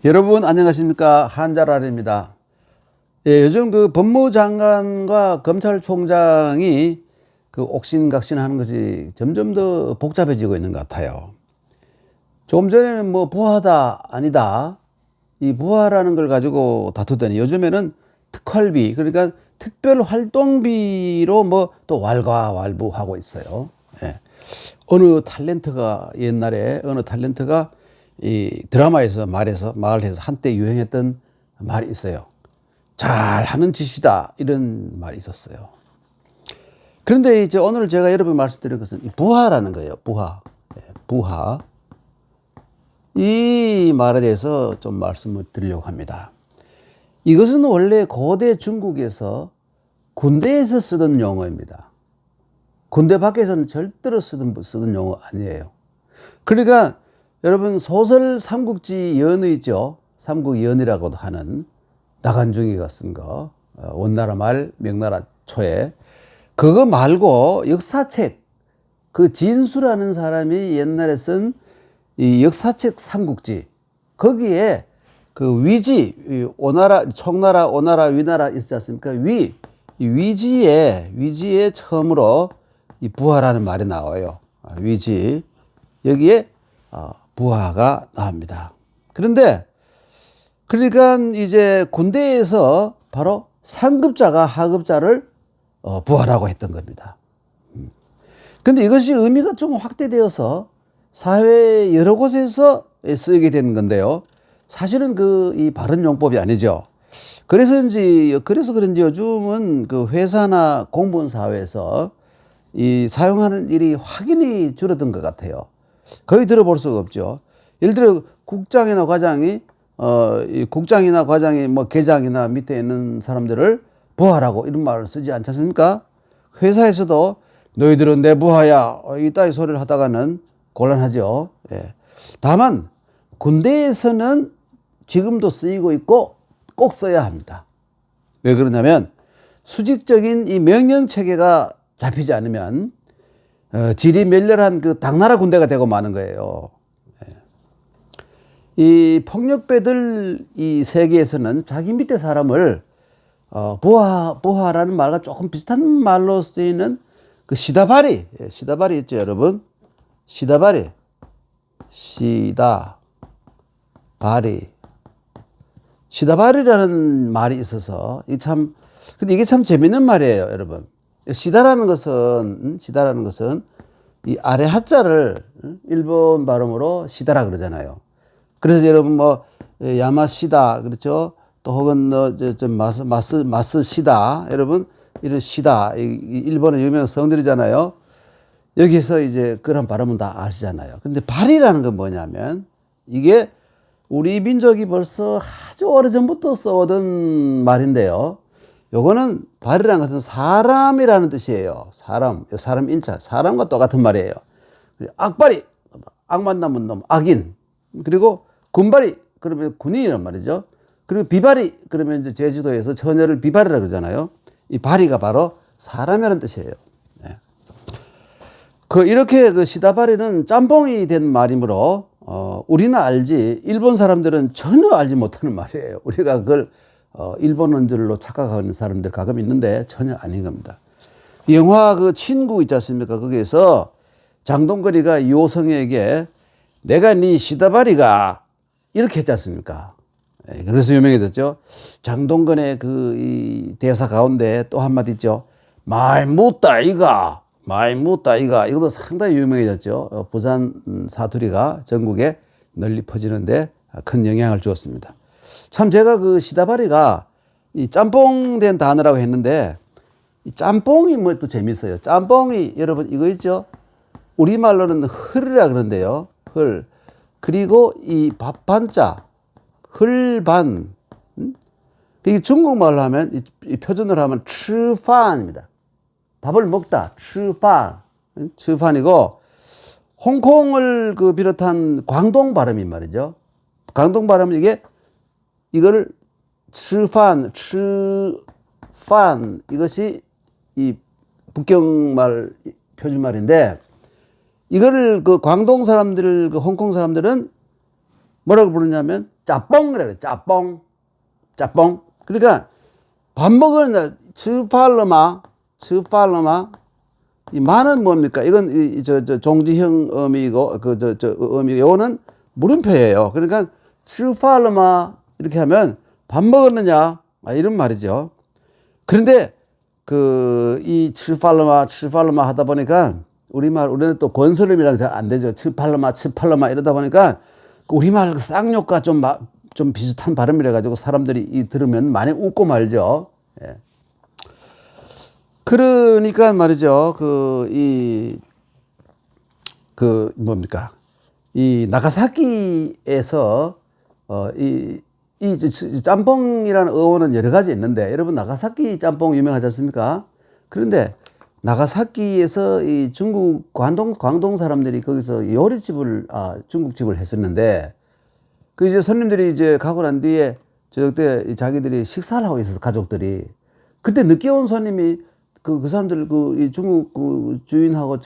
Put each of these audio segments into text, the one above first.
여러분 안녕하십니까, 한자랄입니다. 예, 요즘 그 법무장관과 검찰총장이 그 옥신각신하는 것이 점점 더 복잡해지고 있는 것 같아요. 조금 전에는 뭐 부하다 아니다, 이 부하라는 걸 가지고 다투더니 요즘에는 특활비, 그러니까 특별활동비로 뭐 또 왈가왈부하고 있어요. 예. 어느 탤런트가 이 드라마에서 말해서 한때 유행했던 말이 있어요. 잘하는 짓이다, 이런 말이 있었어요. 그런데 이제 오늘 제가 여러분 말씀드릴 것은 이 부하라는 거예요. 부하. 부하. 이 말에 대해서 좀 말씀을 드리려고 합니다. 이것은 원래 고대 중국에서 군대에서 쓰던 용어입니다. 군대 밖에서는 절대로 쓰던 용어 아니에요. 그러니까 여러분, 소설 삼국지 연의 있죠. 삼국연의라고도 하는 나간중이가 쓴 거, 원나라 말 명나라 초에, 그거 말고 역사책, 그 진수라는 사람이 옛날에 쓴 이 역사책 삼국지, 거기에 그 위지, 오나라, 청나라, 오나라, 위나라 있지 않습니까? 이 위지에 처음으로 이 부하라는 말이 나와요. 위지. 여기에 부하가 나옵니다. 그런데 그러니까 이제 군대에서 바로 상급자가 하급자를 부하라고 했던 겁니다. 그런데 이것이 의미가 좀 확대되어서 사회 여러 곳에서 쓰이게 된 건데요. 사실은 이 바른 용법이 아니죠. 그래서 그런지 요즘은 그 회사나 공무원 사회에서 이 사용하는 일이 확연히 줄어든 것 같아요. 거의 들어볼 수가 없죠. 예를 들어 국장이나 과장이 뭐 계장이나 밑에 있는 사람들을 부하라고 이런 말을 쓰지 않지 않습니까? 회사에서도 너희들은 내 부하야, 이따위 소리를 하다가는 곤란하죠. 예. 다만 군대에서는 지금도 쓰이고 있고 꼭 써야 합니다. 왜 그러냐면 수직적인 이 명령 체계가 잡히지 않으면 질이 멸렬한 그 당나라 군대가 되고 마는 거예요. 이 폭력배들 이 세계에서는 자기 밑에 사람을 부하라는 말과 조금 비슷한 말로 쓰이는 그 시다바리 있죠, 여러분. 시다바리라는 말이 있어서 근데 이게 참 재밌는 말이에요, 여러분. 시다라는 것은 이 아래 하자를 일본 발음으로 시다라 그러잖아요. 그래서 여러분 뭐 야마시다, 그렇죠? 또 혹은 마스시다, 여러분 이런 시다, 일본의 유명한 성들이잖아요. 여기서 이제 그런 발음은 다 아시잖아요. 근데 발이라는 건 뭐냐면 이게 우리 민족이 벌써 아주 오래전부터 써오던 말인데요. 요거는 발이라는 것은 사람이라는 뜻이에요. 사람 인자, 사람과 똑같은 말이에요. 악발이, 악 만나면 놈, 악인. 그리고 군발이, 그러면 군인이란 말이죠. 그리고 비발이, 그러면 이제 제주도에서 처녀를 비발이라고 그러잖아요. 이 발이가 바로 사람이라는 뜻이에요. 네. 이렇게 시다바리는 짬뽕이 된 말이므로, 우리는 알지, 일본 사람들은 전혀 알지 못하는 말이에요. 우리가 그걸 일본어들로 착각하는 사람들 가끔 있는데 전혀 아닌 겁니다. 영화 그 친구 있지 않습니까? 거기에서 장동건이가 요성에게 내가 네 시다바리가 이렇게 했지 않습니까? 그래서 유명해졌죠. 장동건의 이 대사 가운데 또 한마디 있죠. 많이 묻다 이가. 이것도 상당히 유명해졌죠. 부산 사투리가 전국에 널리 퍼지는데 큰 영향을 주었습니다. 참 제가 시다바리가 이 짬뽕된 단어라고 했는데, 이 짬뽕이 뭐 또 재밌어요. 짬뽕이 여러분 이거 있죠. 우리말로는 흘이라 그러는데요. 흘. 그리고 이 밥반자, 흘반. 이게 중국말로 하면, 이 표준으로 하면 츠판입니다. 밥을 먹다, 츠판이고, 홍콩을 비롯한 광동 발음인 말이죠. 광동 발음은 이거를 츠판, 이것이 이 북경말 표준말인데, 이거를 광동 사람들, 홍콩 사람들은 뭐라고 부르냐면 짜뽕이라 그래. 짜뽕. 짜뽕. 그러니까 밥 먹은 츠팔르마. 이 마는 뭡니까? 이건 종지형 어미고 어미 요거는 물음표예요. 그러니까 츠팔르마 이렇게 하면 밥 먹었느냐? 이런 말이죠. 그런데 이 츠팔르마 하다 보니까 우리는 또 권설음이랑 잘 안 되죠. 츠팔르마 이러다 보니까 우리말 쌍욕과 좀 비슷한 발음이라 가지고 사람들이 들으면 많이 웃고 말죠. 예. 그러니까 말이죠. 뭡니까? 이 나가사키에서 이 짬뽕이라는 어원은 여러 가지 있는데, 여러분 나가사키 짬뽕 유명하지 않습니까? 그런데 나가사키에서 이 중국 광동 사람들이 거기서 중국집을 했었는데, 이제 손님들이 이제 가고 난 뒤에 저녁 때 자기들이 식사를 하고 있어서 가족들이, 그때 늦게 온 손님이 그 사람들 이 중국 주인하고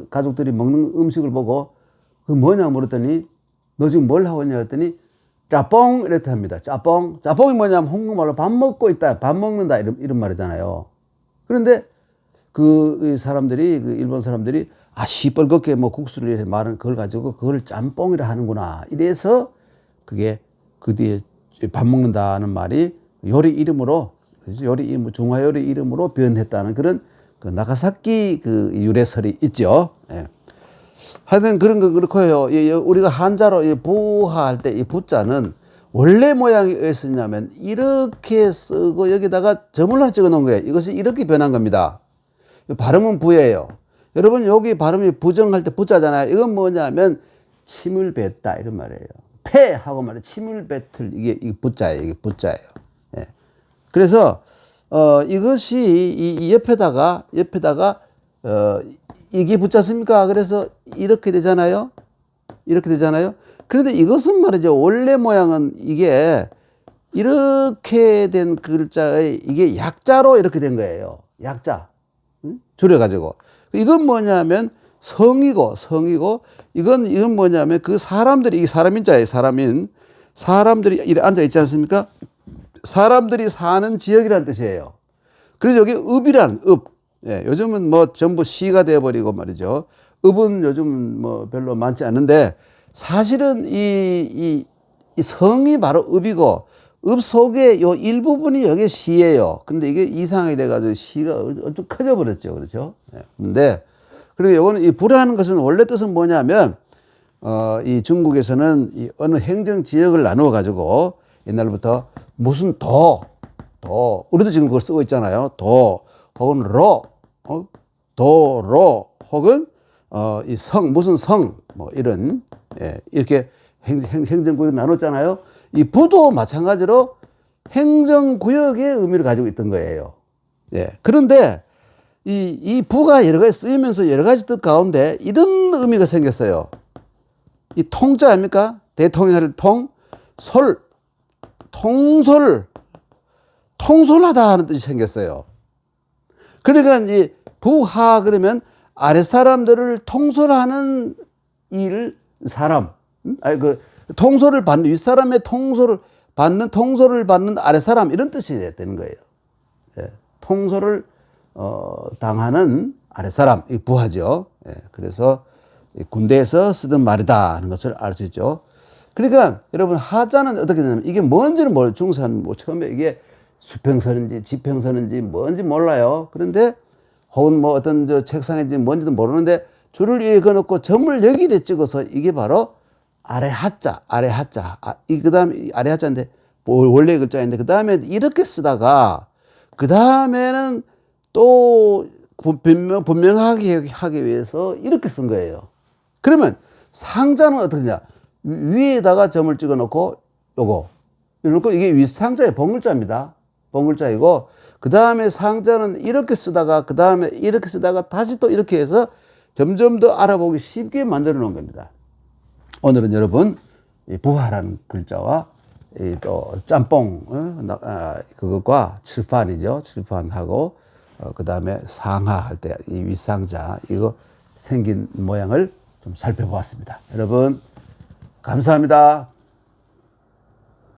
가족들이 먹는 음식을 보고 그 뭐냐 물었더니 너 지금 뭘 하고 있냐 했더니 짜뽕 이렇게 합니다. 짜뽕이 뭐냐면 홍콩말로 밥 먹고 있다, 밥 먹는다 이런 말이잖아요. 그런데 이 사람들이 일본 사람들이 시뻘겋게 뭐 국수를 이렇게 말은 그걸 가지고 그걸 짬뽕이라 하는구나. 이래서 그게 그 뒤에 밥 먹는다는 말이 요리 이름으로, 중화 요리 이름으로 변했다는 그런 나가사키 유래설이 있죠. 예. 하여튼 그런 거 그렇고요. 우리가 한자로 부화할 때 이 부자는 원래 모양이 왜 쓰냐면 이렇게 쓰고 여기다가 점을 하나 찍어 놓은 거예요. 이것이 이렇게 변한 겁니다. 발음은 부예요. 여러분 여기 발음이 부정할 때 부자잖아요. 이건 뭐냐면 침을 뱉다 이런 말이에요. 패 하고 말해 침을 뱉을 이게 부자예요. 이게 부자예요. 예. 그래서 이것이 이 옆에다가 이게 붙잡습니까? 그래서 이렇게 되잖아요. 그런데 이것은 말이죠. 원래 모양은 이게 이렇게 된 글자의 이게 약자로 이렇게 된 거예요. 약자. 줄여가지고. 이건 뭐냐면 성이고 이건 뭐냐면 그 사람들이, 이게 사람인자예요. 사람들이 이렇게 앉아 있지 않습니까? 사람들이 사는 지역이라는 뜻이에요. 그래서 여기 읍이란 읍. 예, 요즘은 뭐 전부 시가 되어버리고 말이죠. 읍은 요즘 뭐 별로 많지 않은데 사실은 이 성이 바로 읍이고 읍 속에 요 일부분이 여기 시예요. 근데 이게 이상하게 돼가지고 시가 좀 커져 버렸죠. 그렇죠? 예. 근데 그리고 요거는 이 부라는 것은 원래 뜻은 뭐냐면 이 중국에서는 이 어느 행정 지역을 나누어 가지고 옛날부터 무슨 우리도 지금 그걸 쓰고 있잖아요. 혹은 도로 혹은 이 무슨 성 뭐 이런 이렇게 행정구역 나눴잖아요. 이 부도 마찬가지로 행정구역의 의미를 가지고 있던 거예요. 예. 그런데 이 부가 여러 가지 쓰이면서 여러 가지 뜻 가운데 이런 의미가 생겼어요. 이 통자 아닙니까? 대통령을 통솔하다 하는 뜻이 생겼어요. 그러니까 이 부하 그러면 아랫사람들을 통솔하는 사람. 통솔을 받는, 윗사람의 통솔을 받는 아랫사람, 이런 뜻이 되는 거예요. 예. 통솔을 당하는 아랫사람, 이 부하죠. 예. 그래서 군대에서 쓰던 말이다 하는 것을 알 수 있죠. 그러니까 여러분 하자는 어떻게 되냐면 이게 뭔지는 중산 처음에 이게 수평선인지 지평선인지 뭔지 몰라요. 그런데 혹은 뭐 어떤 책상인지 뭔지도 모르는데 줄을 위에 그어놓고 점을 여기에 찍어서 이게 바로 아래 하자. 그 다음에 아래 하자인데 원래 글자인데 그 다음에 이렇게 쓰다가 그 다음에는 또 분명하게 하기 위해서 이렇게 쓴 거예요. 그러면 상자는 어떻게 하냐? 위에다가 점을 찍어 놓고 이렇게 이게 윗상자의 번글자입니다. 번글자이고 그 다음에 상자는 이렇게 쓰다가 그 다음에 이렇게 쓰다가 다시 또 이렇게 해서 점점 더 알아보기 쉽게 만들어 놓은 겁니다. 오늘은 여러분 이 부하라는 글자와 또 짬뽕 그것과 칠판이죠. 칠판하고 그 다음에 상하 할 때 이 윗상자 이거 생긴 모양을 좀 살펴보았습니다. 여러분 감사합니다.